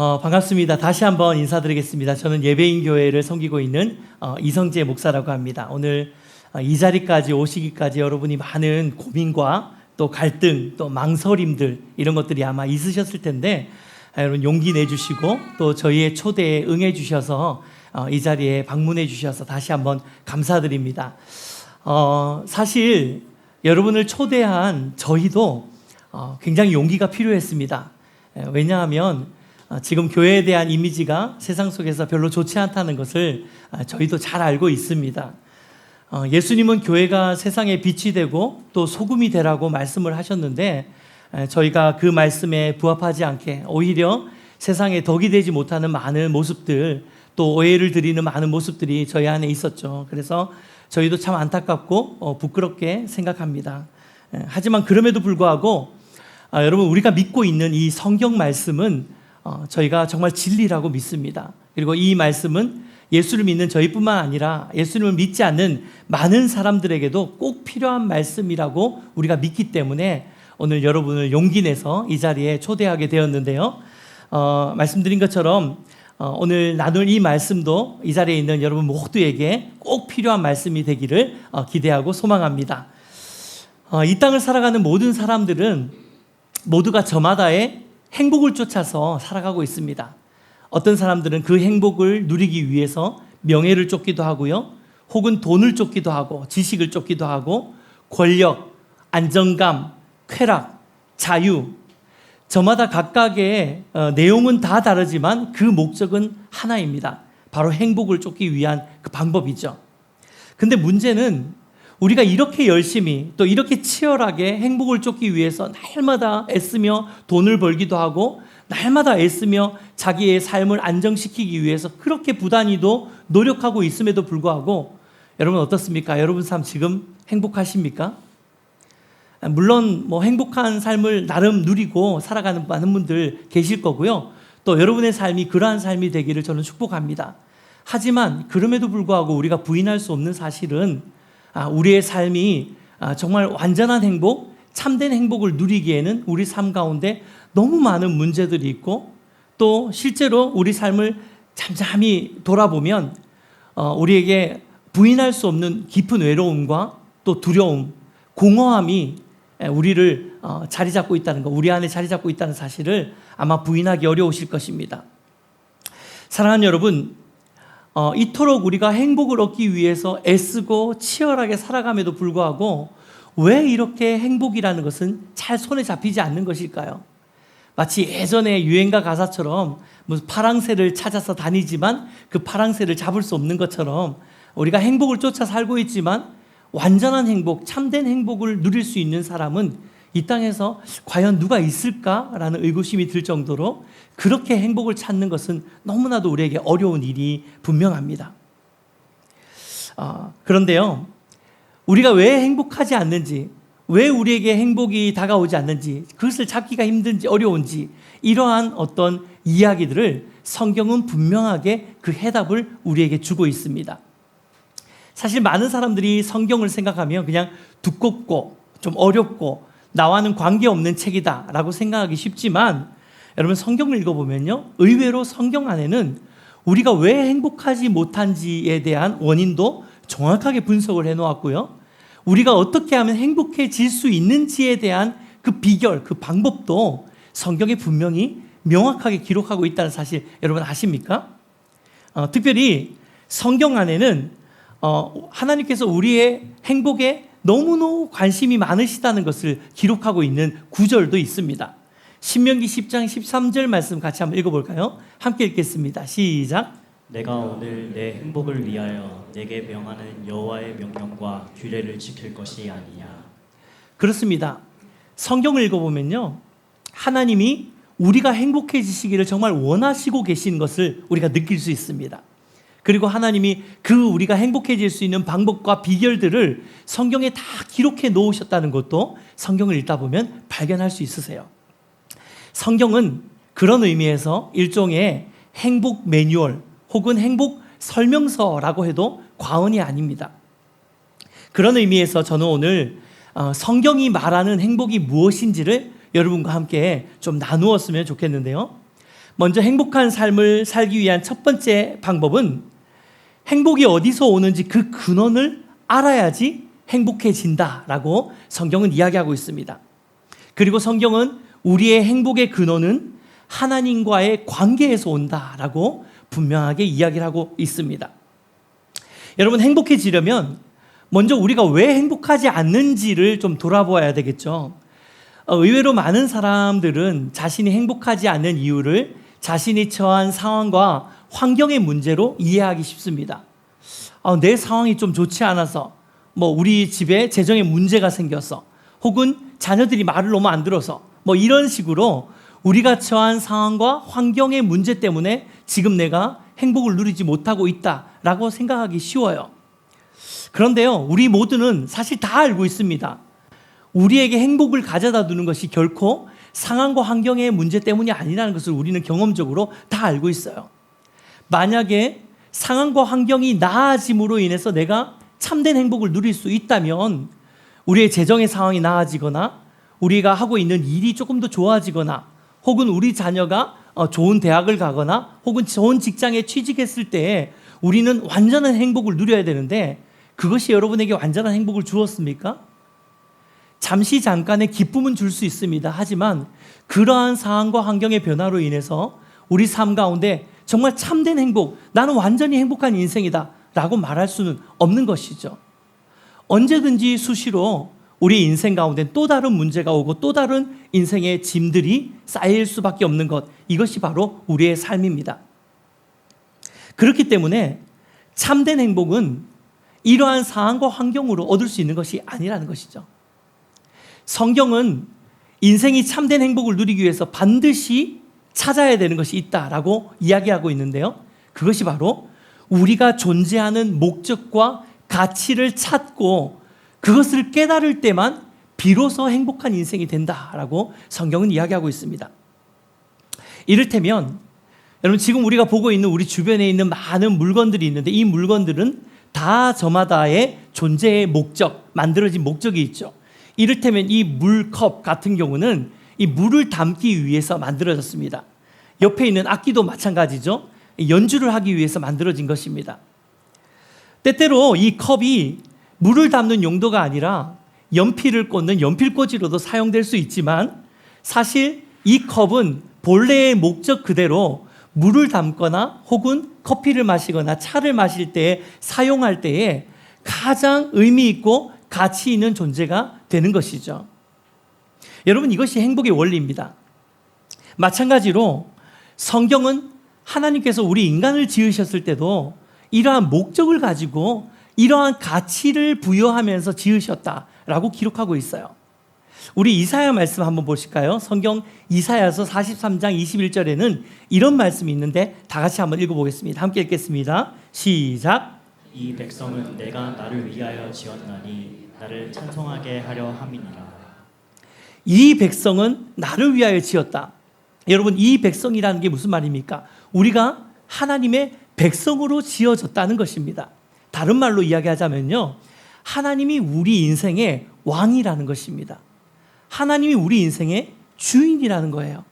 반갑습니다. 다시 한번 인사드리겠습니다. 저는 예배인 교회를 섬기고 있는 이성재 목사라고 합니다. 오늘 이 자리까지 오시기까지 여러분이 많은 고민과 또 갈등, 또 망설임들 이런 것들이 아마 있으셨을 텐데 여러분 용기 내주시고 또 저희의 초대에 응해 주셔서 이 자리에 방문해 주셔서 다시 한번 감사드립니다. 사실 여러분을 초대한 저희도 굉장히 용기가 필요했습니다. 왜냐하면 지금 교회에 대한 이미지가 세상 속에서 별로 좋지 않다는 것을 저희도 잘 알고 있습니다. 예수님은 교회가 세상의 빛이 되고 또 소금이 되라고 말씀을 하셨는데 저희가 그 말씀에 부합하지 않게 오히려 세상에 덕이 되지 못하는 많은 모습들 또 오해를 드리는 많은 모습들이 저희 안에 있었죠. 그래서 저희도 참 안타깝고 부끄럽게 생각합니다. 하지만 그럼에도 불구하고 여러분 우리가 믿고 있는 이 성경 말씀은 저희가 정말 진리라고 믿습니다. 그리고 이 말씀은 예수를 믿는 저희뿐만 아니라 예수님을 믿지 않는 많은 사람들에게도 꼭 필요한 말씀이라고 우리가 믿기 때문에 오늘 여러분을 용기 내서 이 자리에 초대하게 되었는데요. 말씀드린 것처럼 오늘 나눌 이 말씀도 이 자리에 있는 여러분 모두에게 꼭 필요한 말씀이 되기를 기대하고 소망합니다. 이 땅을 살아가는 모든 사람들은 모두가 저마다의 행복을 쫓아서 살아가고 있습니다. 어떤 사람들은 그 행복을 누리기 위해서 명예를 쫓기도 하고요. 혹은 돈을 쫓기도 하고 지식을 쫓기도 하고 권력, 안정감, 쾌락, 자유 저마다 각각의 내용은 다 다르지만 그 목적은 하나입니다. 바로 행복을 쫓기 위한 그 방법이죠. 근데 문제는 우리가 이렇게 열심히 또 이렇게 치열하게 행복을 쫓기 위해서 날마다 애쓰며 돈을 벌기도 하고 날마다 애쓰며 자기의 삶을 안정시키기 위해서 그렇게 부단히도 노력하고 있음에도 불구하고 여러분 어떻습니까? 여러분 삶 지금 행복하십니까? 물론 행복한 삶을 나름 누리고 살아가는 많은 분들 계실 거고요. 또 여러분의 삶이 그러한 삶이 되기를 저는 축복합니다. 하지만 그럼에도 불구하고 우리가 부인할 수 없는 사실은 우리의 삶이 정말 완전한 행복, 참된 행복을 누리기에는 우리 삶 가운데 너무 많은 문제들이 있고 또 실제로 우리 삶을 잠잠히 돌아보면 우리에게 부인할 수 없는 깊은 외로움과 또 두려움, 공허함이 우리를 자리 잡고 있다는 것, 우리 안에 자리 잡고 있다는 사실을 아마 부인하기 어려우실 것입니다. 사랑하는 여러분, 이토록 우리가 행복을 얻기 위해서 애쓰고 치열하게 살아감에도 불구하고 왜 이렇게 행복이라는 것은 잘 손에 잡히지 않는 것일까요? 마치 예전에 유행가 가사처럼 무슨 파랑새를 찾아서 다니지만 그 파랑새를 잡을 수 없는 것처럼 우리가 행복을 쫓아 살고 있지만 완전한 행복, 참된 행복을 누릴 수 있는 사람은 이 땅에서 과연 누가 있을까라는 의구심이 들 정도로 그렇게 행복을 찾는 것은 너무나도 우리에게 어려운 일이 분명합니다. 그런데요, 우리가 왜 행복하지 않는지, 왜 우리에게 행복이 다가오지 않는지, 그것을 잡기가 힘든지 어려운지 이러한 어떤 이야기들을 성경은 분명하게 그 해답을 우리에게 주고 있습니다. 사실 많은 사람들이 성경을 생각하면 그냥 두껍고 좀 어렵고 나와는 관계없는 책이다 라고 생각하기 쉽지만 여러분 성경을 읽어보면요 의외로 성경 안에는 우리가 왜 행복하지 못한지에 대한 원인도 정확하게 분석을 해놓았고요 우리가 어떻게 하면 행복해질 수 있는지에 대한 그 비결, 그 방법도 성경에 분명히 명확하게 기록하고 있다는 사실 여러분 아십니까? 특별히 성경 안에는 하나님께서 우리의 행복에 너무너무 관심이 많으시다는 것을 기록하고 있는 구절도 있습니다. 신명기 10장 13절 말씀 같이 한번 읽어볼까요? 함께 읽겠습니다. 시작. 내가 오늘 내 행복을 위하여 내게 명하는 여호와의 명령과 규례를 지킬 것이 아니냐. 그렇습니다. 성경을 읽어보면요 하나님이 우리가 행복해지시기를 정말 원하시고 계신 것을 우리가 느낄 수 있습니다. 그리고 하나님이 우리가 행복해질 수 있는 방법과 비결들을 성경에 다 기록해 놓으셨다는 것도 성경을 읽다 보면 발견할 수 있으세요. 성경은 그런 의미에서 일종의 행복 매뉴얼 혹은 행복 설명서라고 해도 과언이 아닙니다. 그런 의미에서 저는 오늘 성경이 말하는 행복이 무엇인지를 여러분과 함께 좀 나누었으면 좋겠는데요. 먼저 행복한 삶을 살기 위한 첫 번째 방법은 행복이 어디서 오는지 그 근원을 알아야지 행복해진다라고 성경은 이야기하고 있습니다. 그리고 성경은 우리의 행복의 근원은 하나님과의 관계에서 온다라고 분명하게 이야기를 하고 있습니다. 여러분, 행복해지려면 먼저 우리가 왜 행복하지 않는지를 좀 돌아보아야 되겠죠. 의외로 많은 사람들은 자신이 행복하지 않는 이유를 자신이 처한 상황과 환경의 문제로 이해하기 쉽습니다. 내 상황이 좀 좋지 않아서, 우리 집에 재정에 문제가 생겨서, 혹은 자녀들이 말을 너무 안 들어서, 이런 식으로 우리가 처한 상황과 환경의 문제 때문에 지금 내가 행복을 누리지 못하고 있다라고 생각하기 쉬워요. 그런데요, 우리 모두는 사실 다 알고 있습니다. 우리에게 행복을 가져다 두는 것이 결코 상황과 환경의 문제 때문이 아니라는 것을 우리는 경험적으로 다 알고 있어요. 만약에 상황과 환경이 나아짐으로 인해서 내가 참된 행복을 누릴 수 있다면 우리의 재정의 상황이 나아지거나 우리가 하고 있는 일이 조금 더 좋아지거나 혹은 우리 자녀가 좋은 대학을 가거나 혹은 좋은 직장에 취직했을 때 우리는 완전한 행복을 누려야 되는데 그것이 여러분에게 완전한 행복을 주었습니까? 잠시 잠깐의 기쁨은 줄 수 있습니다. 하지만 그러한 상황과 환경의 변화로 인해서 우리 삶 가운데 정말 참된 행복, 나는 완전히 행복한 인생이다 라고 말할 수는 없는 것이죠. 언제든지 수시로 우리 인생 가운데 또 다른 문제가 오고 또 다른 인생의 짐들이 쌓일 수밖에 없는 것, 이것이 바로 우리의 삶입니다. 그렇기 때문에 참된 행복은 이러한 상황과 환경으로 얻을 수 있는 것이 아니라는 것이죠. 성경은 인생이 참된 행복을 누리기 위해서 반드시 찾아야 되는 것이 있다라고 이야기하고 있는데요. 그것이 바로 우리가 존재하는 목적과 가치를 찾고 그것을 깨달을 때만 비로소 행복한 인생이 된다라고 성경은 이야기하고 있습니다. 이를테면 여러분, 지금 우리가 보고 있는 우리 주변에 있는 많은 물건들이 있는데 이 물건들은 다 저마다의 존재의 목적, 만들어진 목적이 있죠. 이를테면 이 물컵 같은 경우는 이 물을 담기 위해서 만들어졌습니다. 옆에 있는 악기도 마찬가지죠. 연주를 하기 위해서 만들어진 것입니다. 때때로 이 컵이 물을 담는 용도가 아니라 연필을 꽂는 연필꽂이로도 사용될 수 있지만 사실 이 컵은 본래의 목적 그대로 물을 담거나 혹은 커피를 마시거나 차를 마실 때 사용할 때에 가장 의미 있고 가치 있는 존재가 되는 것이죠. 여러분, 이것이 행복의 원리입니다. 마찬가지로 성경은 하나님께서 우리 인간을 지으셨을 때도 이러한 목적을 가지고 이러한 가치를 부여하면서 지으셨다라고 기록하고 있어요. 우리 이사야 말씀 한번 보실까요? 성경 이사야서 43장 21절에는 이런 말씀이 있는데 다 같이 한번 읽어보겠습니다. 함께 읽겠습니다. 시작. 이 백성은 내가 나를 위하여 지었나니 나를 찬송하게 하려 함이니라. 이 백성은 나를 위하여 지었다. 여러분, 이 백성이라는 게 무슨 말입니까? 우리가 하나님의 백성으로 지어졌다는 것입니다. 다른 말로 이야기하자면요, 하나님이 우리 인생의 왕이라는 것입니다. 하나님이 우리 인생의 주인이라는 거예요.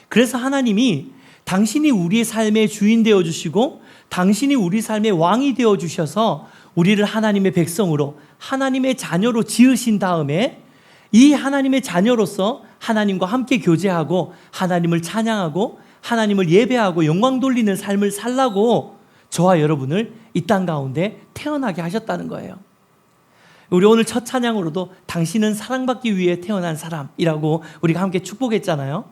그래서 하나님이 당신이 우리의 삶의 주인 되어주시고 당신이 우리 삶의 왕이 되어주셔서 우리를 하나님의 백성으로 하나님의 자녀로 지으신 다음에 이 하나님의 자녀로서 하나님과 함께 교제하고 하나님을 찬양하고 하나님을 예배하고 영광 돌리는 삶을 살라고 저와 여러분을 이 땅 가운데 태어나게 하셨다는 거예요. 우리 오늘 첫 찬양으로도 당신은 사랑받기 위해 태어난 사람이라고 우리가 함께 축복했잖아요.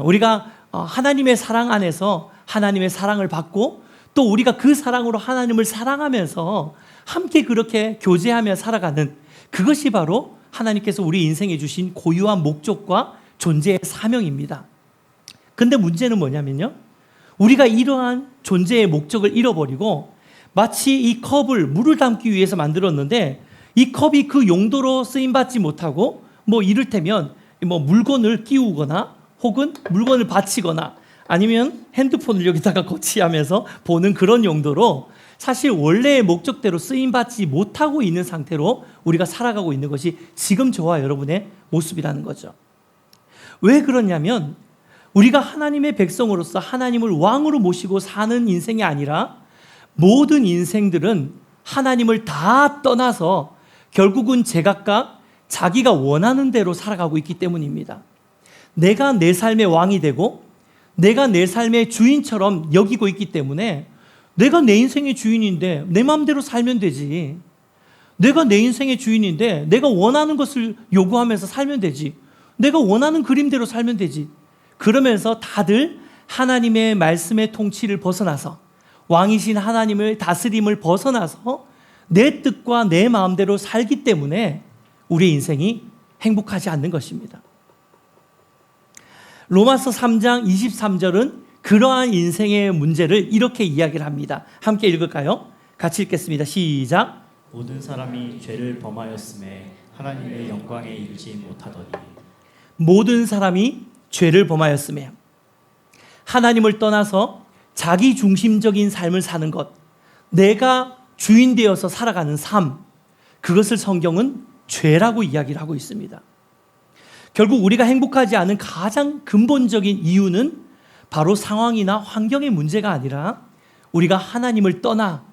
우리가 하나님의 사랑 안에서 하나님의 사랑을 받고 또 우리가 그 사랑으로 하나님을 사랑하면서 함께 그렇게 교제하며 살아가는 그것이 바로 하나님께서 우리 인생에 주신 고유한 목적과 존재의 사명입니다. 근데 문제는 뭐냐면요, 우리가 이러한 존재의 목적을 잃어버리고 마치 이 컵을 물을 담기 위해서 만들었는데 이 컵이 그 용도로 쓰임받지 못하고 이를테면 물건을 끼우거나 혹은 물건을 받치거나 아니면 핸드폰을 여기다가 거치하면서 보는 그런 용도로 사실 원래의 목적대로 쓰임받지 못하고 있는 상태로 우리가 살아가고 있는 것이 지금 저와 여러분의 모습이라는 거죠. 왜 그러냐면 우리가 하나님의 백성으로서 하나님을 왕으로 모시고 사는 인생이 아니라 모든 인생들은 하나님을 다 떠나서 결국은 제각각 자기가 원하는 대로 살아가고 있기 때문입니다. 내가 내 삶의 왕이 되고 내가 내 삶의 주인처럼 여기고 있기 때문에 내가 내 인생의 주인인데 내 마음대로 살면 되지. 내가 내 인생의 주인인데 내가 원하는 것을 요구하면서 살면 되지. 내가 원하는 그림대로 살면 되지. 그러면서 다들 하나님의 말씀의 통치를 벗어나서 왕이신 하나님을 다스림을 벗어나서 내 뜻과 내 마음대로 살기 때문에 우리의 인생이 행복하지 않는 것입니다. 로마서 3장 23절은 그러한 인생의 문제를 이렇게 이야기를 합니다. 함께 읽을까요? 같이 읽겠습니다. 시작. 모든 사람이 죄를 범하였음에 하나님의 영광에 이르지 못하더니 모든 사람이 죄를 범하였음에 하나님을 떠나서 자기 중심적인 삶을 사는 것, 내가 주인 되어서 살아가는 삶, 그것을 성경은 죄라고 이야기를 하고 있습니다. 결국 우리가 행복하지 않은 가장 근본적인 이유는 바로 상황이나 환경의 문제가 아니라 우리가 하나님을 떠나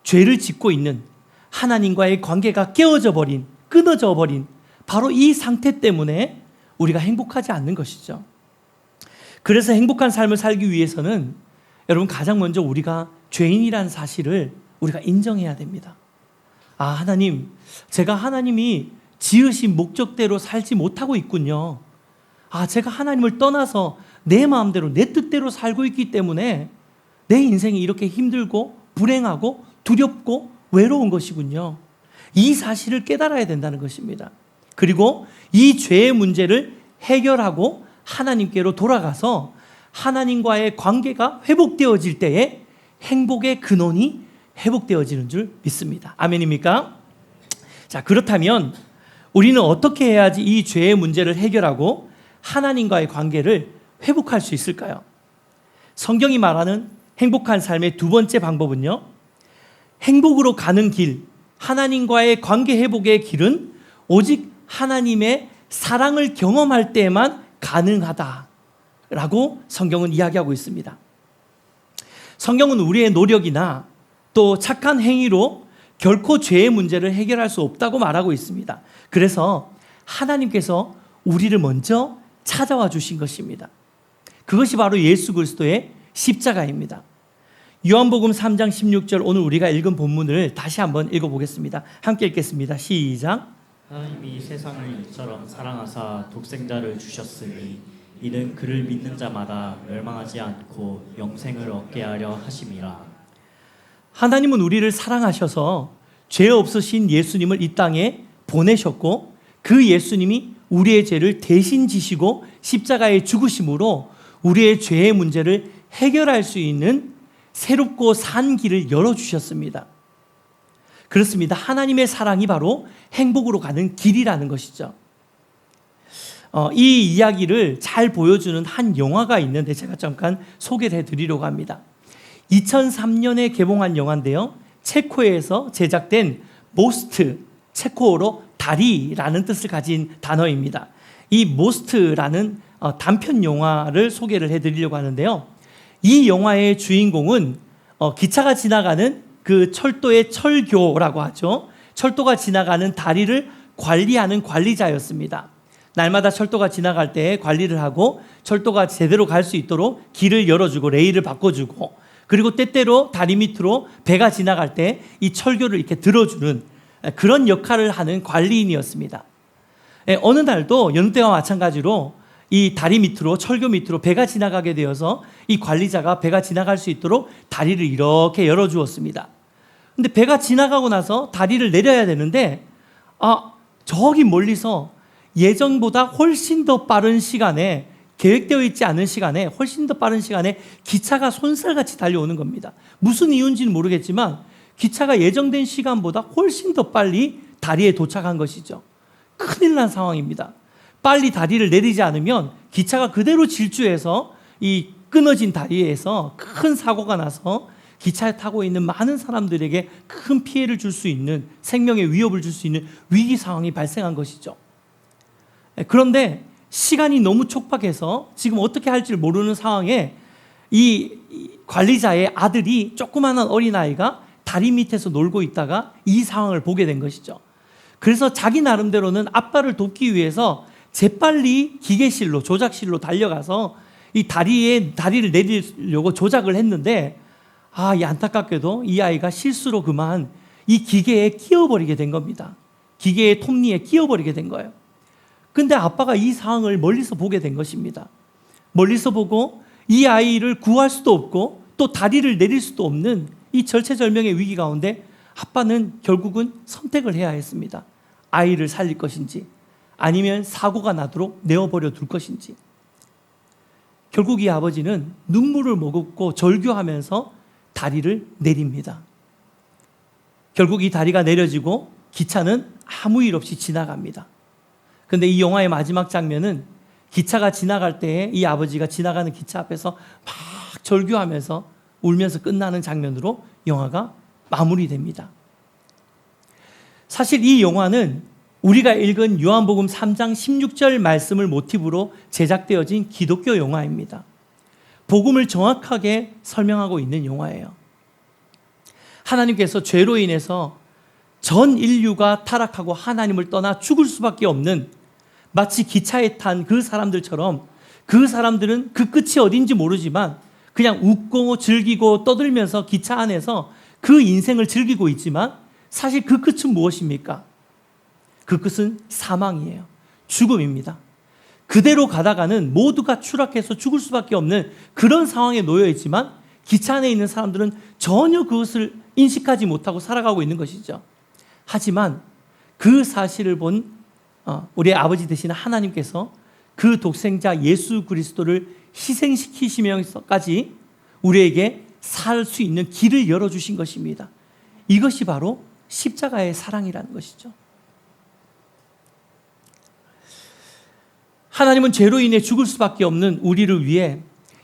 죄를 짓고 있는 하나님과의 관계가 깨어져 버린, 끊어져 버린 바로 이 상태 때문에 우리가 행복하지 않는 것이죠. 그래서 행복한 삶을 살기 위해서는 여러분 가장 먼저 우리가 죄인이라는 사실을 우리가 인정해야 됩니다. 아, 하나님, 제가 하나님이 지으신 목적대로 살지 못하고 있군요. 아, 제가 하나님을 떠나서 내 마음대로 내 뜻대로 살고 있기 때문에 내 인생이 이렇게 힘들고 불행하고 두렵고 외로운 것이군요. 이 사실을 깨달아야 된다는 것입니다. 그리고 이 죄의 문제를 해결하고 하나님께로 돌아가서 하나님과의 관계가 회복되어질 때에 행복의 근원이 회복되어지는 줄 믿습니다. 아멘입니까? 자, 그렇다면 우리는 어떻게 해야지 이 죄의 문제를 해결하고 하나님과의 관계를 회복할 수 있을까요? 성경이 말하는 행복한 삶의 두 번째 방법은요, 행복으로 가는 길, 하나님과의 관계 회복의 길은 오직 하나님의 사랑을 경험할 때만 가능하다라고 성경은 이야기하고 있습니다. 성경은 우리의 노력이나 또 착한 행위로 결코 죄의 문제를 해결할 수 없다고 말하고 있습니다. 그래서 하나님께서 우리를 먼저 찾아와 주신 것입니다. 그것이 바로 예수 그리스도의 십자가입니다. 요한복음 3장 16절, 오늘 우리가 읽은 본문을 다시 한번 읽어보겠습니다. 함께 읽겠습니다. 시작. 하나님이 세상을 이처럼 사랑하사 독생자를 주셨으니 이는 그를 믿는 자마다 멸망하지 않고 영생을 얻게 하려 하심이라. 하나님은 우리를 사랑하셔서 죄 없으신 예수님을 이 땅에 보내셨고 그 예수님이 우리의 죄를 대신 지시고 십자가에 죽으심으로 우리의 죄의 문제를 해결할 수 있는 새롭고 산 길을 열어주셨습니다. 그렇습니다. 하나님의 사랑이 바로 행복으로 가는 길이라는 것이죠. 이 이야기를 잘 보여주는 한 영화가 있는데 제가 잠깐 소개를 해드리려고 합니다. 2003년에 개봉한 영화인데요. 체코에서 제작된 모스트, 체코어로 다리라는 뜻을 가진 단어입니다. 이 모스트라는 단편 영화를 소개를 해드리려고 하는데요. 이 영화의 주인공은 기차가 지나가는 그 철도의 철교라고 하죠. 철도가 지나가는 다리를 관리하는 관리자였습니다. 날마다 철도가 지나갈 때 관리를 하고 철도가 제대로 갈 수 있도록 길을 열어주고 레일을 바꿔주고, 그리고 때때로 다리 밑으로 배가 지나갈 때 이 철교를 이렇게 들어주는 그런 역할을 하는 관리인이었습니다. 어느 날도 여느 때와 마찬가지로 이 다리 밑으로, 철교 밑으로 배가 지나가게 되어서 이 관리자가 배가 지나갈 수 있도록 다리를 이렇게 열어주었습니다. 근데 배가 지나가고 나서 다리를 내려야 되는데 저기 멀리서 예정보다 훨씬 더 빠른 시간에, 계획되어 있지 않은 시간에, 훨씬 더 빠른 시간에 기차가 손살같이 달려오는 겁니다. 무슨 이유인지는 모르겠지만 기차가 예정된 시간보다 훨씬 더 빨리 다리에 도착한 것이죠. 큰일 난 상황입니다. 빨리 다리를 내리지 않으면 기차가 그대로 질주해서 이 끊어진 다리에서 큰 사고가 나서 기차에 타고 있는 많은 사람들에게 큰 피해를 줄 수 있는, 생명의 위협을 줄 수 있는 위기 상황이 발생한 것이죠. 그런데 시간이 너무 촉박해서 지금 어떻게 할지 모르는 상황에 이 관리자의 아들이 조그마한 어린아이가 다리 밑에서 놀고 있다가 이 상황을 보게 된 것이죠. 그래서 자기 나름대로는 아빠를 돕기 위해서 재빨리 기계실로, 조작실로 달려가서 이 다리를 내리려고 조작을 했는데, 이 안타깝게도 이 아이가 실수로 그만 이 기계에 끼어버리게 된 겁니다. 기계의 톱니에 끼어버리게 된 거예요. 근데 아빠가 이 상황을 멀리서 보게 된 것입니다. 멀리서 보고 이 아이를 구할 수도 없고 또 다리를 내릴 수도 없는 이 절체절명의 위기 가운데 아빠는 결국은 선택을 해야 했습니다. 아이를 살릴 것인지 아니면 사고가 나도록 내어버려 둘 것인지. 결국 이 아버지는 눈물을 머금고 절규하면서 다리를 내립니다. 결국 이 다리가 내려지고 기차는 아무 일 없이 지나갑니다. 근데 이 영화의 마지막 장면은 기차가 지나갈 때에 이 아버지가 지나가는 기차 앞에서 막 절규하면서 울면서 끝나는 장면으로 영화가 마무리됩니다. 사실 이 영화는 우리가 읽은 요한복음 3장 16절 말씀을 모티브로 제작되어진 기독교 영화입니다. 복음을 정확하게 설명하고 있는 영화예요. 하나님께서 죄로 인해서 전 인류가 타락하고 하나님을 떠나 죽을 수밖에 없는, 마치 기차에 탄 그 사람들처럼 그 사람들은 그 끝이 어딘지 모르지만 그냥 웃고 즐기고 떠들면서 기차 안에서 그 인생을 즐기고 있지만 사실 그 끝은 무엇입니까? 그 끝은 사망이에요. 죽음입니다. 그대로 가다가는 모두가 추락해서 죽을 수밖에 없는 그런 상황에 놓여 있지만 기차 안에 있는 사람들은 전혀 그것을 인식하지 못하고 살아가고 있는 것이죠. 하지만 그 사실을 본 우리 아버지 되시는 하나님께서 그 독생자 예수 그리스도를 희생시키시면서까지 우리에게 살 수 있는 길을 열어주신 것입니다. 이것이 바로 십자가의 사랑이라는 것이죠. 하나님은 죄로 인해 죽을 수밖에 없는 우리를 위해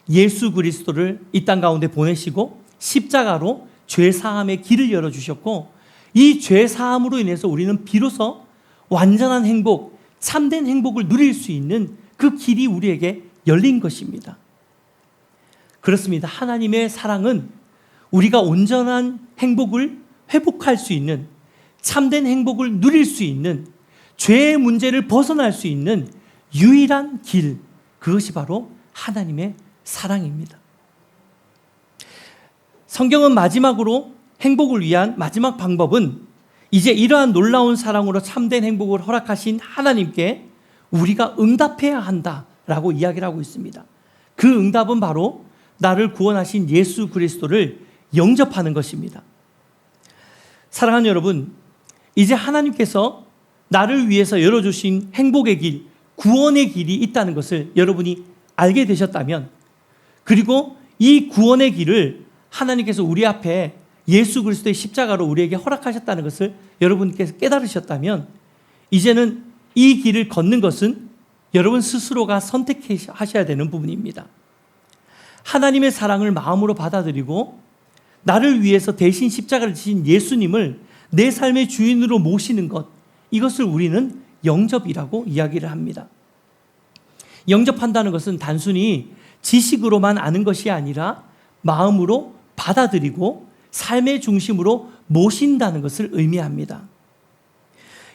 예수 그리스도를 이 땅 가운데 보내시고 십자가로 죄사함의 길을 열어주셨고, 이 죄사함으로 인해서 우리는 비로소 완전한 행복, 참된 행복을 누릴 수 있는 그 길이 우리에게 열린 것입니다. 그렇습니다. 하나님의 사랑은 우리가 온전한 행복을 회복할 수 있는, 참된 행복을 누릴 수 있는, 죄의 문제를 벗어날 수 있는 유일한 길, 그것이 바로 하나님의 사랑입니다. 성경은 마지막으로 행복을 위한 마지막 방법은 이제 이러한 놀라운 사랑으로 참된 행복을 허락하신 하나님께 우리가 응답해야 한다라고 이야기를 하고 있습니다. 그 응답은 바로 나를 구원하신 예수 그리스도를 영접하는 것입니다. 사랑하는 여러분, 이제 하나님께서 나를 위해서 열어주신 행복의 길, 구원의 길이 있다는 것을 여러분이 알게 되셨다면, 그리고 이 구원의 길을 하나님께서 우리 앞에 예수 그리스도의 십자가로 우리에게 허락하셨다는 것을 여러분께서 깨달으셨다면, 이제는 이 길을 걷는 것은 여러분 스스로가 선택하셔야 되는 부분입니다. 하나님의 사랑을 마음으로 받아들이고 나를 위해서 대신 십자가를 지신 예수님을 내 삶의 주인으로 모시는 것, 이것을 우리는 영접이라고 이야기를 합니다. 영접한다는 것은 단순히 지식으로만 아는 것이 아니라 마음으로 받아들이고 삶의 중심으로 모신다는 것을 의미합니다.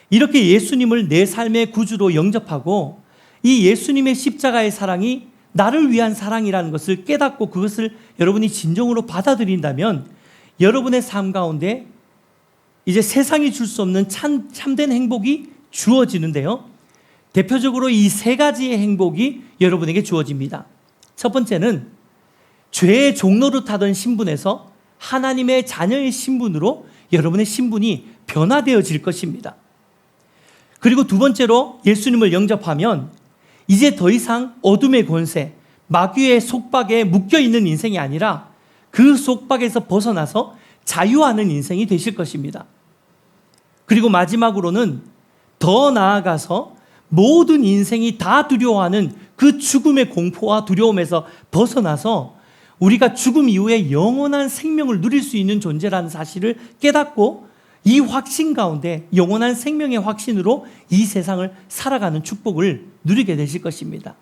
이렇게 예수님을 내 삶의 구주로 영접하고 이 예수님의 십자가의 사랑이 나를 위한 사랑이라는 것을 깨닫고 그것을 여러분이 진정으로 받아들인다면 여러분의 삶 가운데 이제 세상이 줄 수 없는 참된 행복이 주어지는데요. 대표적으로 이 세 가지의 행복이 여러분에게 주어집니다. 첫 번째는 죄의 종로를 타던 신분에서 하나님의 자녀의 신분으로 여러분의 신분이 변화되어질 것입니다. 그리고 두 번째로 예수님을 영접하면 이제 더 이상 어둠의 권세, 마귀의 속박에 묶여있는 인생이 아니라 그 속박에서 벗어나서 자유하는 인생이 되실 것입니다. 그리고 마지막으로는 더 나아가서 모든 인생이 다 두려워하는 그 죽음의 공포와 두려움에서 벗어나서 우리가 죽음 이후에 영원한 생명을 누릴 수 있는 존재라는 사실을 깨닫고 이 확신 가운데 영원한 생명의 확신으로 이 세상을 살아가는 축복을 누리게 되실 것입니다.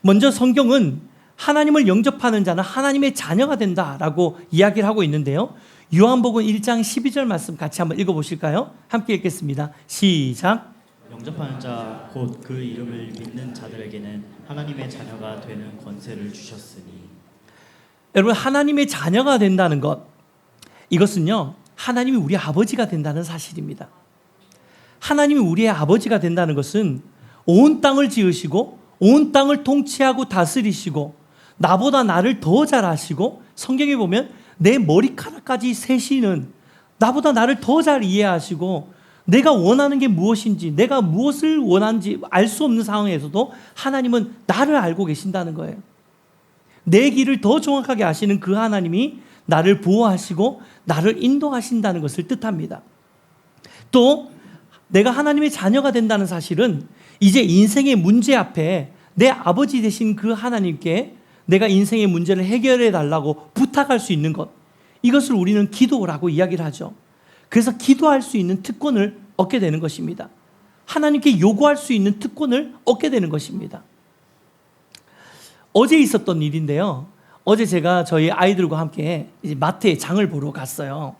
먼저 성경은 하나님을 영접하는 자는 하나님의 자녀가 된다라고 이야기를 하고 있는데요. 요한복음 1장 12절 말씀 같이 한번 읽어보실까요? 함께 읽겠습니다. 시작. 영접하는 자 곧 그 이름을 믿는 자들에게는 하나님의 자녀가 되는 권세를 주셨으니. 여러분, 하나님의 자녀가 된다는 것, 이것은요, 하나님이 우리 아버지가 된다는 사실입니다. 하나님이 우리의 아버지가 된다는 것은 온 땅을 지으시고 온 땅을 통치하고 다스리시고 나보다 나를 더 잘 아시고, 성경에 보면 내 머리카락까지 세시는, 나보다 나를 더 잘 이해하시고 내가 원하는 게 무엇인지, 내가 무엇을 원하는지 알 수 없는 상황에서도 하나님은 나를 알고 계신다는 거예요. 내 길을 더 정확하게 아시는 그 하나님이 나를 보호하시고 나를 인도하신다는 것을 뜻합니다. 또 내가 하나님의 자녀가 된다는 사실은 이제 인생의 문제 앞에 내 아버지 되신 그 하나님께 내가 인생의 문제를 해결해 달라고 부탁할 수 있는 것, 이것을 우리는 기도라고 이야기를 하죠. 그래서 기도할 수 있는 특권을 얻게 되는 것입니다. 하나님께 요구할 수 있는 특권을 얻게 되는 것입니다. 어제 있었던 일인데요. 어제 제가 저희 아이들과 함께 이제 마트에 장을 보러 갔어요.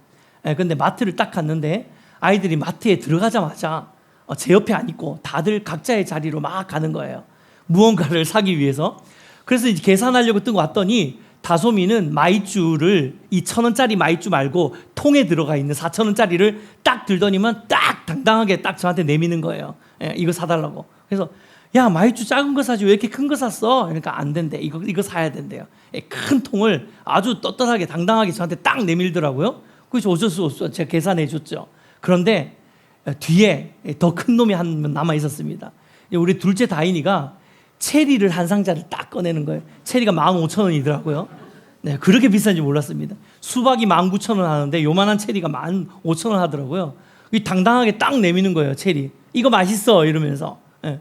근데 마트를 딱 갔는데 아이들이 마트에 들어가자마자 제 옆에 안 있고 다들 각자의 자리로 막 가는 거예요. 무언가를 사기 위해서. 그래서 이제 계산하려고 뜨고 왔더니 다솜이는 마이쮸를 이 1,000원짜리 마이쮸 말고 통에 들어가 있는 4,000원짜리를 딱 들더니만 딱 당당하게 딱 저한테 내미는 거예요. 이거 사달라고. 그래서 야, 마이쮸 작은 거 사지 왜 이렇게 큰 거 샀어? 그러니까 안 된대. 이거 사야 된대요. 큰 통을 아주 떳떳하게 당당하게 저한테 딱 내밀더라고요. 그래서 어쩔 수 없어. 제가 계산해 줬죠. 그런데 뒤에 더 큰 놈이 한 명 남아 있었습니다. 우리 둘째 다인이가 체리를 한 상자를 딱 꺼내는 거예요. 체리가 15,000원이더라고요. 네, 그렇게 비싼지 몰랐습니다. 수박이 19,000원 하는데 요만한 체리가 15,000원 하더라고요. 당당하게 딱 내미는 거예요. 체리. 이거 맛있어 이러면서. 네.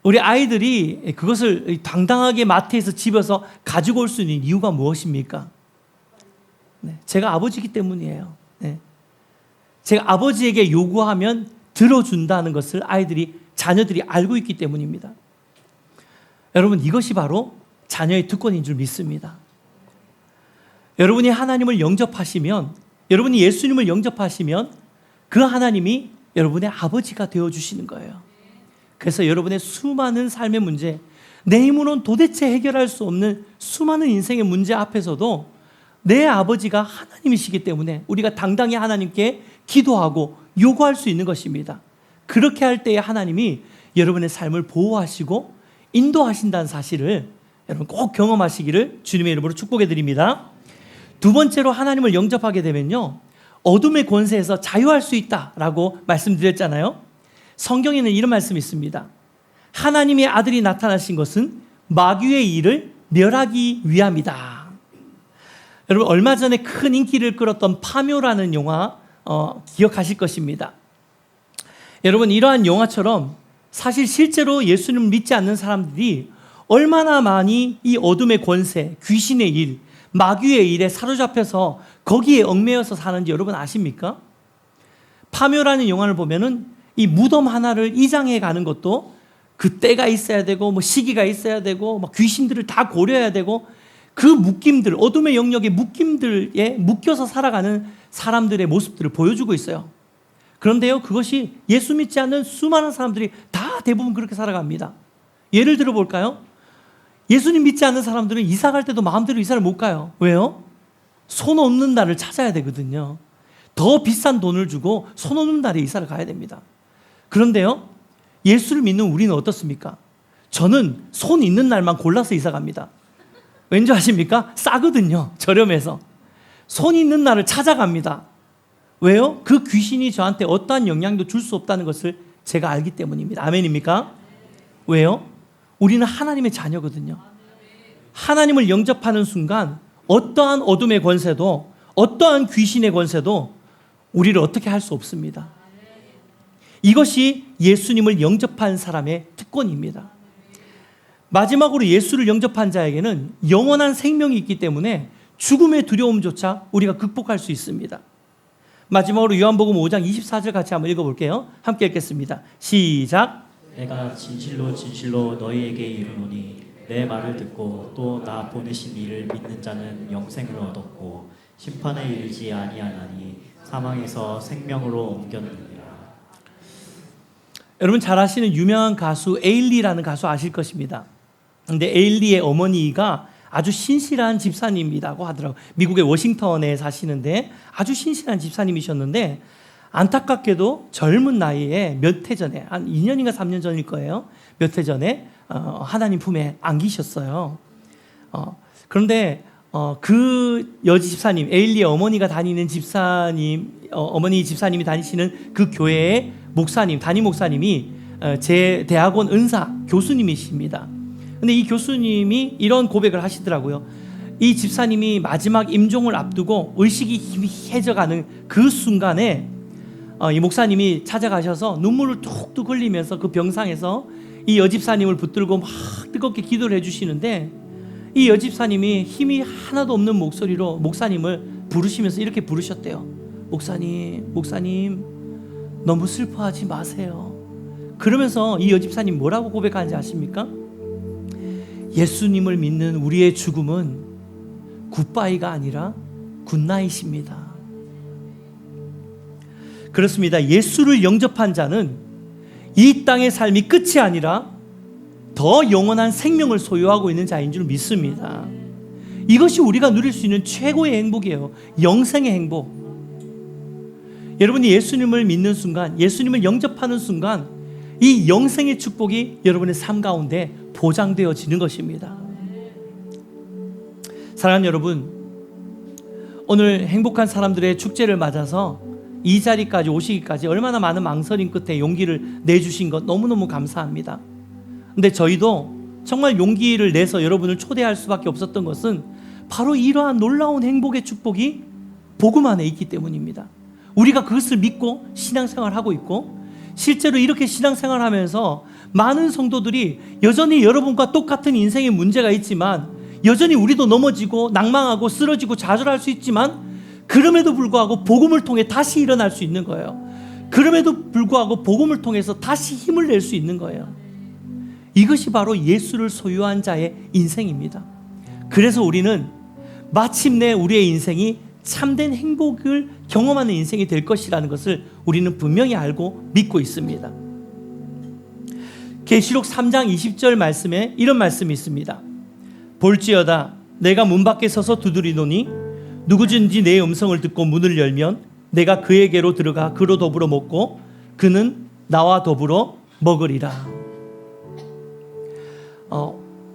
우리 아이들이 그것을 당당하게 마트에서 집에서 가지고 올 수 있는 이유가 무엇입니까? 네, 제가 아버지이기 때문이에요. 네. 제가 아버지에게 요구하면 들어준다는 것을 자녀들이 알고 있기 때문입니다. 여러분, 이것이 바로 자녀의 특권인 줄 믿습니다. 여러분이 하나님을 영접하시면, 여러분이 예수님을 영접하시면 그 하나님이 여러분의 아버지가 되어주시는 거예요. 그래서 여러분의 수많은 삶의 문제, 내 힘으로는 도대체 해결할 수 없는 수많은 인생의 문제 앞에서도 내 아버지가 하나님이시기 때문에 우리가 당당히 하나님께 기도하고 요구할 수 있는 것입니다. 그렇게 할 때에 하나님이 여러분의 삶을 보호하시고 인도하신다는 사실을 여러분 꼭 경험하시기를 주님의 이름으로 축복해 드립니다. 두 번째로 하나님을 영접하게 되면요, 어둠의 권세에서 자유할 수 있다라고 말씀드렸잖아요. 성경에는 이런 말씀이 있습니다. 하나님의 아들이 나타나신 것은 마귀의 일을 멸하기 위함이다. 여러분, 얼마 전에 큰 인기를 끌었던 파묘라는 영화 기억하실 것입니다. 여러분, 이러한 영화처럼 사실 실제로 예수님을 믿지 않는 사람들이 얼마나 많이 이 어둠의 권세, 귀신의 일, 마귀의 일에 사로잡혀서 거기에 얽매여서 사는지 여러분 아십니까? 파묘라는 영화를 보면은 이 무덤 하나를 이장해 가는 것도 그 때가 있어야 되고 뭐 시기가 있어야 되고 막 귀신들을 다 고려해야 되고, 그 묶임들, 어둠의 영역의 묶임들에 묶여서 살아가는 사람들의 모습들을 보여주고 있어요. 그런데요, 그것이 예수 믿지 않는 수많은 사람들이 다 대부분 그렇게 살아갑니다. 예를 들어 볼까요? 예수님 믿지 않는 사람들은 이사 갈 때도 마음대로 이사를 못 가요. 왜요? 손 없는 날을 찾아야 되거든요. 더 비싼 돈을 주고 손 없는 날에 이사를 가야 됩니다. 그런데요, 예수를 믿는 우리는 어떻습니까? 저는 손 있는 날만 골라서 이사 갑니다. 왠지 아십니까? 싸거든요. 저렴해서. 손 있는 날을 찾아갑니다. 왜요? 그 귀신이 저한테 어떠한 영향도 줄 수 없다는 것을 제가 알기 때문입니다. 아멘입니까? 왜요? 우리는 하나님의 자녀거든요. 하나님을 영접하는 순간 어떠한 어둠의 권세도, 어떠한 귀신의 권세도 우리를 어떻게 할 수 없습니다. 이것이 예수님을 영접한 사람의 특권입니다. 마지막으로 예수를 영접한 자에게는 영원한 생명이 있기 때문에 죽음의 두려움조차 우리가 극복할 수 있습니다. 마지막으로 요한복음 5장 24절 같이 한번 읽어볼게요. 함께 읽겠습니다. 시작. 내가 진실로 진실로 너희에게 이르노니 내 말을 듣고 또 나 보내신 이를 믿는 자는 영생을 얻었고 심판에 이르지 아니하나니 사망에서 생명으로 옮겼느니라. 여러분 잘 아시는 유명한 가수 에일리라는 가수 아실 것입니다. 근데 에일리의 어머니가 아주 신실한 집사님이라고 하더라고요. 미국의 워싱턴에 사시는데 아주 신실한 집사님이셨는데 안타깝게도 젊은 나이에 몇 해 전에 한 2년인가 3년 전일 거예요. 몇 해 전에 하나님 품에 안기셨어요. 그런데 그 여지 집사님, 에일리의 어머니가 다니는 집사님, 어머니 집사님이 다니시는 그 교회의 목사님, 담임 목사님이 제 대학원 은사 교수님이십니다. 근데 이 교수님이 이런 고백을 하시더라고요. 이 집사님이 마지막 임종을 앞두고 의식이 희미해져가는 그 순간에 이 목사님이 찾아가셔서 눈물을 툭툭 흘리면서 그 병상에서 이 여집사님을 붙들고 막 뜨겁게 기도를 해주시는데 이 여집사님이 힘이 하나도 없는 목소리로 목사님을 부르시면서 이렇게 부르셨대요. 목사님 너무 슬퍼하지 마세요. 그러면서 이 여집사님 뭐라고 고백하는지 아십니까? 예수님을 믿는 우리의 죽음은 굿바이가 아니라 굿나잇입니다. 그렇습니다. 예수를 영접한 자는 이 땅의 삶이 끝이 아니라 더 영원한 생명을 소유하고 있는 자인 줄 믿습니다. 이것이 우리가 누릴 수 있는 최고의 행복이에요. 영생의 행복. 여러분이 예수님을 믿는 순간, 예수님을 영접하는 순간 이 영생의 축복이 여러분의 삶 가운데 보장되어지는 것입니다. 사랑하는 여러분, 오늘 행복한 사람들의 축제를 맞아서 이 자리까지 오시기까지 얼마나 많은 망설임 끝에 용기를 내주신 것 너무너무 감사합니다. 근데 저희도 정말 용기를 내서 여러분을 초대할 수밖에 없었던 것은 바로 이러한 놀라운 행복의 축복이 복음 안에 있기 때문입니다. 우리가 그것을 믿고 신앙생활하고 있고 실제로 이렇게 신앙생활하면서 많은 성도들이 여전히 여러분과 똑같은 인생의 문제가 있지만 여전히 우리도 넘어지고 낭망하고 쓰러지고 좌절할 수 있지만 그럼에도 불구하고 복음을 통해 다시 일어날 수 있는 거예요. 그럼에도 불구하고 복음을 통해서 다시 힘을 낼 수 있는 거예요. 이것이 바로 예수를 소유한 자의 인생입니다. 그래서 우리는 마침내 우리의 인생이 참된 행복을 경험하는 인생이 될 것이라는 것을 우리는 분명히 알고 믿고 있습니다. 계시록 3장 20절 말씀에 이런 말씀이 있습니다. 볼지어다 내가 문 밖에 서서 두드리노니 누구든지 내 음성을 듣고 문을 열면 내가 그에게로 들어가 그로 더불어 먹고 그는 나와 더불어 먹으리라.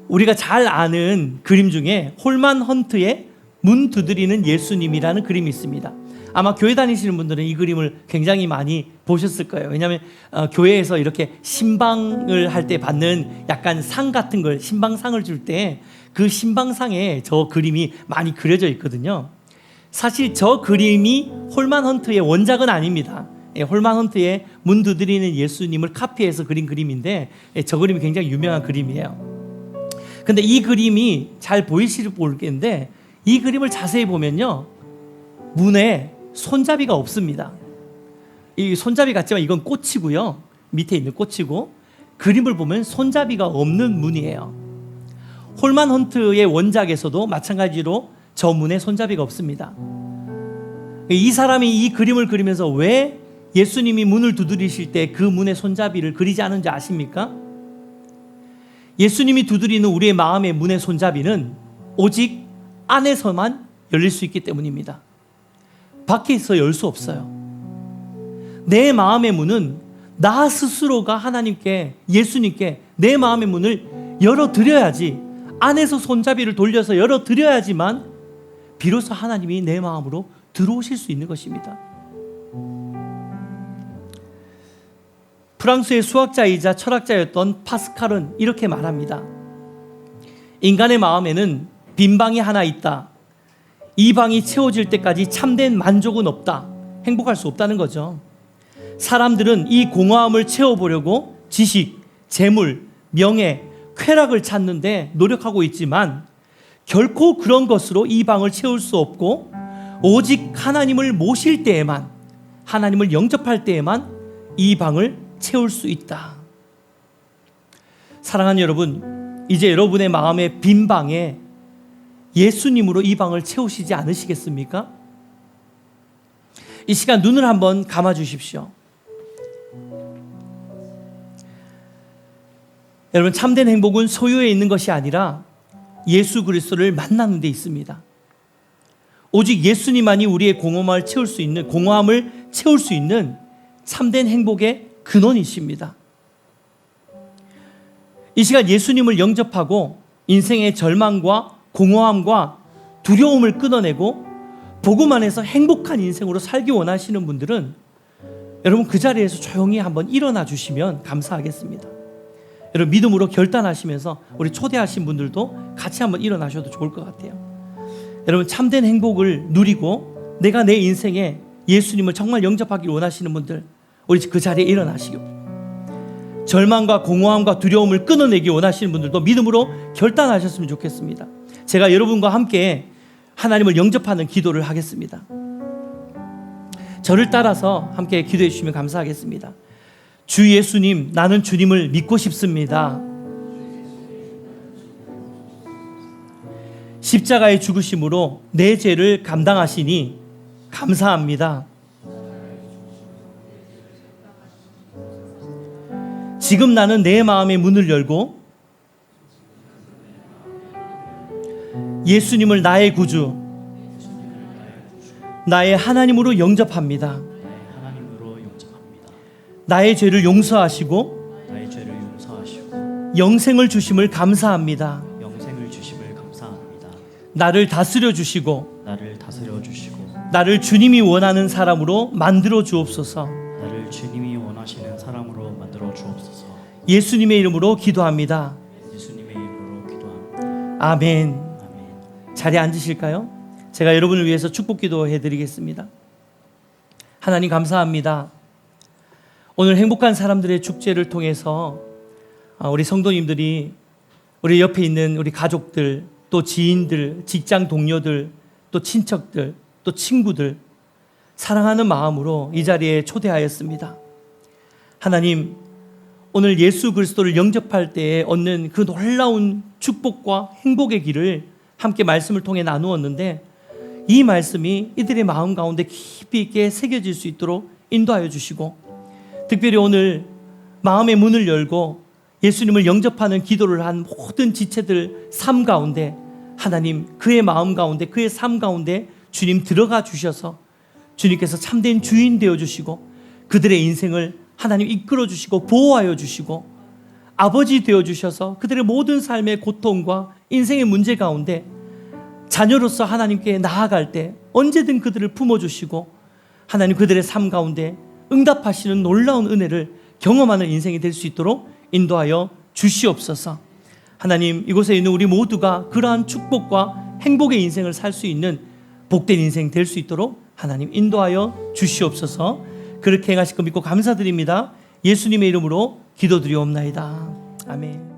우리가 잘 아는 그림 중에 홀만 헌트의 문 두드리는 예수님이라는 그림이 있습니다. 아마 교회 다니시는 분들은 이 그림을 굉장히 많이 보셨을 거예요. 왜냐하면 교회에서 이렇게 신방을 할 때 받는 약간 상 같은 걸, 신방상을 줄 때 그 신방상에 저 그림이 많이 그려져 있거든요. 사실 저 그림이 홀만 헌트의 원작은 아닙니다. 홀만 헌트의 문 두드리는 예수님을 카피해서 그린 그림인데 저 그림이 굉장히 유명한 그림이에요. 근데 이 그림이 잘 보이실지 모르겠는데 이 그림을 자세히 보면요, 문에 손잡이가 없습니다. 이 손잡이 같지만 이건 꽃이고요, 밑에 있는 꽃이고 그림을 보면 손잡이가 없는 문이에요. 홀만 헌트의 원작에서도 마찬가지로 저 문에 손잡이가 없습니다. 이 사람이 이 그림을 그리면서 왜 예수님이 문을 두드리실 때 그 문에 손잡이를 그리지 않은지 아십니까? 예수님이 두드리는 우리의 마음의 문의 손잡이는 오직 안에서만 열릴 수 있기 때문입니다. 밖에서 열 수 없어요. 내 마음의 문은 나 스스로가 하나님께, 예수님께 내 마음의 문을 열어드려야지, 안에서 손잡이를 돌려서 열어드려야지만 비로소 하나님이 내 마음으로 들어오실 수 있는 것입니다. 프랑스의 수학자이자 철학자였던 파스칼은 이렇게 말합니다. 인간의 마음에는 빈 방이 하나 있다. 이 방이 채워질 때까지 참된 만족은 없다. 행복할 수 없다는 거죠. 사람들은 이 공허함을 채워보려고 지식, 재물, 명예, 쾌락을 찾는데 노력하고 있지만 결코 그런 것으로 이 방을 채울 수 없고 오직 하나님을 모실 때에만, 하나님을 영접할 때에만 이 방을 채울 수 있다. 사랑하는 여러분, 이제 여러분의 마음의 빈 방에 예수님으로 이 방을 채우시지 않으시겠습니까? 이 시간 눈을 한번 감아 주십시오. 여러분, 참된 행복은 소유에 있는 것이 아니라 예수 그리스도를 만나는 데 있습니다. 오직 예수님만이 우리의 공허함을 채울 수 있는 참된 행복의 근원이십니다. 이 시간 예수님을 영접하고 인생의 절망과 공허함과 두려움을 끊어내고 복음 안에서 행복한 인생으로 살기 원하시는 분들은 여러분 그 자리에서 조용히 한번 일어나 주시면 감사하겠습니다. 여러분 믿음으로 결단하시면서 우리 초대하신 분들도 같이 한번 일어나셔도 좋을 것 같아요. 여러분 참된 행복을 누리고 내가 내 인생에 예수님을 정말 영접하길 원하시는 분들, 우리 그 자리에 일어나시고 절망과 공허함과 두려움을 끊어내기 원하시는 분들도 믿음으로 결단하셨으면 좋겠습니다. 제가 여러분과 함께 하나님을 영접하는 기도를 하겠습니다. 저를 따라서 함께 기도해 주시면 감사하겠습니다. 주 예수님, 나는 주님을 믿고 싶습니다. 십자가의 죽으심으로 내 죄를 감당하시니 감사합니다. 지금 나는 내 마음의 문을 열고 예수님을 나의 구주, 나의 하나님으로 영접합니다. 나의 죄를 용서하시고 영생을 주심을 감사합니다. 나를 다스려 주시고 나를 주님이 원하는 사람으로 만들어 주옵소서. 예수님의 이름으로 기도합니다. 아멘. 자리에 앉으실까요? 제가 여러분을 위해서 축복 기도해 드리겠습니다. 하나님 감사합니다. 오늘 행복한 사람들의 축제를 통해서 우리 성도님들이 우리 옆에 있는 우리 가족들, 또 지인들, 직장 동료들, 또 친척들, 또 친구들 사랑하는 마음으로 이 자리에 초대하였습니다. 하나님, 오늘 예수 그리스도를 영접할 때에 얻는 그 놀라운 축복과 행복의 길을 함께 말씀을 통해 나누었는데 이 말씀이 이들의 마음 가운데 깊이 있게 새겨질 수 있도록 인도하여 주시고 특별히 오늘 마음의 문을 열고 예수님을 영접하는 기도를 한 모든 지체들 삶 가운데 하나님 그의 마음 가운데 그의 삶 가운데 주님 들어가 주셔서 주님께서 참된 주인 되어 주시고 그들의 인생을 하나님 이끌어 주시고 보호하여 주시고 아버지 되어 주셔서 그들의 모든 삶의 고통과 인생의 문제 가운데 자녀로서 하나님께 나아갈 때 언제든 그들을 품어주시고 하나님 그들의 삶 가운데 응답하시는 놀라운 은혜를 경험하는 인생이 될 수 있도록 인도하여 주시옵소서. 하나님 이곳에 있는 우리 모두가 그러한 축복과 행복의 인생을 살 수 있는 복된 인생 될 수 있도록 하나님 인도하여 주시옵소서. 그렇게 행하실 거 믿고 감사드립니다. 예수님의 이름으로 기도드리옵나이다. 아멘.